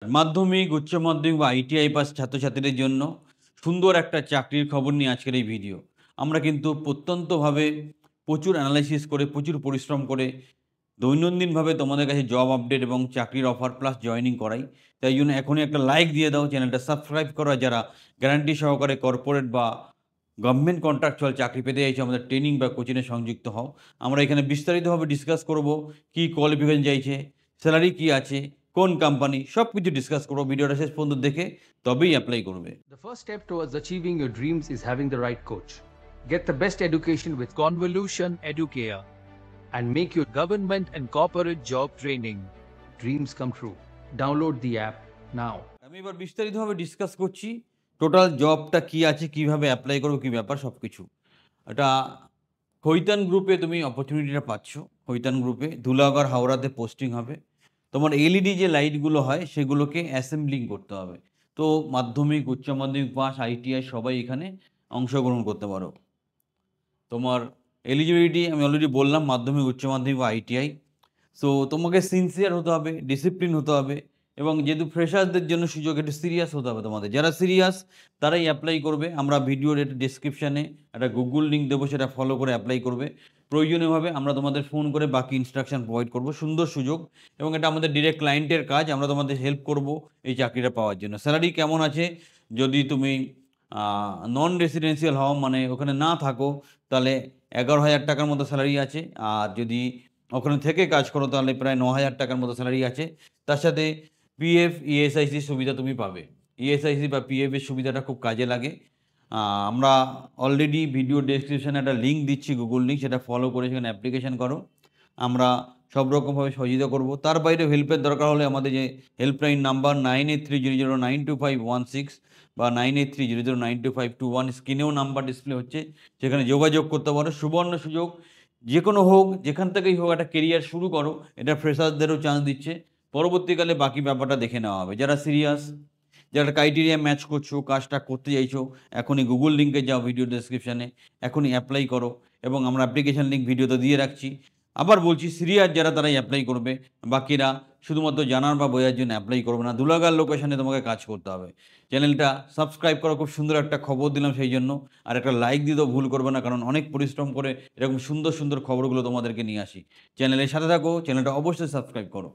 মাধ্যমিক, উচ্চ মাধ্যমিক বা আইটিআই পাস ছাত্রছাত্রীদের জন্য সুন্দর একটা চাকরির খবর নিয়ে আজকের এই ভিডিও। আমরা কিন্তু প্রত্যন্তভাবে প্রচুর অ্যানালাইসিস করে, প্রচুর পরিশ্রম করে দৈনন্দিনভাবে তোমাদের কাছে জব আপডেট এবং চাকরির অফার প্লাস জয়েনিং করাই। তাই জন্য এখনই একটা লাইক দিয়ে দাও, চ্যানেলটা সাবস্ক্রাইব করো। আর যারা গ্যারান্টি সহকারে কর্পোরেট বা গভর্নমেন্ট কন্ট্রাকচুয়াল চাকরি পেতে চাইছো, আমাদের ট্রেনিং বা কোচিংয়ে সংযুক্ত হও। আমরা এখানে বিস্তারিতভাবে ডিসকাস করব, কী কোয়ালিফিকেশন চাইছে, স্যালারি কী আছে, কোন কোম্পানি, সব কিছু ডিসকাস করব। ভিডিওটা শেষ পর্যন্ত দেখে তবেই অ্যাপ্লাই করবে। The first step towards achieving your dreams is having the right coach. Get the best education with Convolution Educare. and make your government and corporate job training dreams come true. Download the app now. আমি এবার বিস্তারিতভাবে discuss করছি total জবটা কী আছে, কিভাবে apply করবো, কী ব্যাপার সব কিছু। এটা খৈতান গ্রুপে তুমি অপরচুনিটিটা পাচ্ছ। খৈতান গ্রুপে ধুলাগড় হাওড়াতে পোস্টিং হবে। তোমার এলইডি যে লাইটগুলো হয় সেগুলোকে অ্যাসেম্বলিং করতে হবে। তো মাধ্যমিক, উচ্চ মাধ্যমিক পাস, আইটিআই সবাই এখানে অংশগ্রহণ করতে পারো। তোমার এলিজিবিলিটি আমি অলরেডি বললাম, মাধ্যমিক, উচ্চ মাধ্যমিক বা আইটিআই। সো তোমাকে সিনসিয়ার হতে হবে, ডিসিপ্লিন হতে হবে এবং যেহেতু ফ্রেশারদের জন্য সুযোগ, একটু সিরিয়াস হতে হবে তোমাদের। যারা সিরিয়াস তারাই অ্যাপ্লাই করবে। আমরা ভিডিওর একটা ডেসক্রিপশানে একটা গুগল লিঙ্ক দেবো, সেটা ফলো করে অ্যাপ্লাই করবে। প্রয়োজনীয়ভাবে আমরা তোমাদের ফোন করে বাকি ইনস্ট্রাকশান প্রোভাইড করব। সুন্দর সুযোগ এবং এটা আমাদের ডিরেক্ট ক্লায়েন্টের কাজ। আমরা তোমাদের হেল্প করব এই চাকরিটা পাওয়ার জন্য। স্যালারি কেমন আছে, যদি তুমি নন রেসিডেন্সিয়াল হও, মানে ওখানে না থাকো, তাহলে 11,000 টাকার মতো স্যালারি আছে। আর যদি ওখানে থেকে কাজ করো তাহলে প্রায় 9,000 টাকার মতো স্যালারি আছে। তার সাথে পিএফ, ইএসআইসির সুবিধা তুমি পাবে। ইএসআইসি বা পিএফের সুবিধাটা খুব কাজে লাগে। আমরা অলরেডি ভিডিও ডেসক্রিপশানে একটা লিঙ্ক দিচ্ছি, গুগল লিঙ্ক, সেটা ফলো করে সেখানে অ্যাপ্লিকেশান করো। আমরা সব রকমভাবে সহযোগিতা করব। তার বাইরে হেল্পের দরকার হলে আমাদের যে হেল্পলাইন নাম্বার 9830092516 বা 9830092521, স্ক্রিনেও নাম্বার ডিসপ্লে হচ্ছে, সেখানে যোগাযোগ করতে পারো। সুবর্ণ সুযোগ, যে কোনো হোক, যেখান থেকেই হোক, একটা কেরিয়ার শুরু করো। এটা ফ্রেশারদেরও চান্স দিচ্ছে। পরবর্তীকালে বাকি ব্যাপারটা দেখে নেওয়া হবে। যারা সিরিয়াস, যারা ক্রাইটেরিয়া ম্যাচ করছো, কাজটা করতে চাইছো, এখনই গুগল লিঙ্কে যাও, ভিডিও ডেসক্রিপশানে এখনই অ্যাপ্লাই করো এবং আমরা অ্যাপ্লিকেশান লিঙ্ক ভিডিওতে দিয়ে রাখছি। আবার বলছি, সিরিয়াস যারা তারাই অ্যাপ্লাই করবে, বাকিরা শুধুমাত্র জানার বা বোঝার জন্য অ্যাপ্লাই করবে না। ধুলাগড় লোকেশানে তোমাকে কাজ করতে হবে। চ্যানেলটা সাবস্ক্রাইব করো, খুব সুন্দর একটা খবর দিলাম সেই জন্য। আর একটা লাইক দিতেও ভুল করবে না, কারণ অনেক পরিশ্রম করে এরকম সুন্দর সুন্দর খবরগুলো তোমাদেরকে নিয়ে আসি। চ্যানেলের সাথে থাকো, চ্যানেলটা অবশ্যই সাবস্ক্রাইব করো।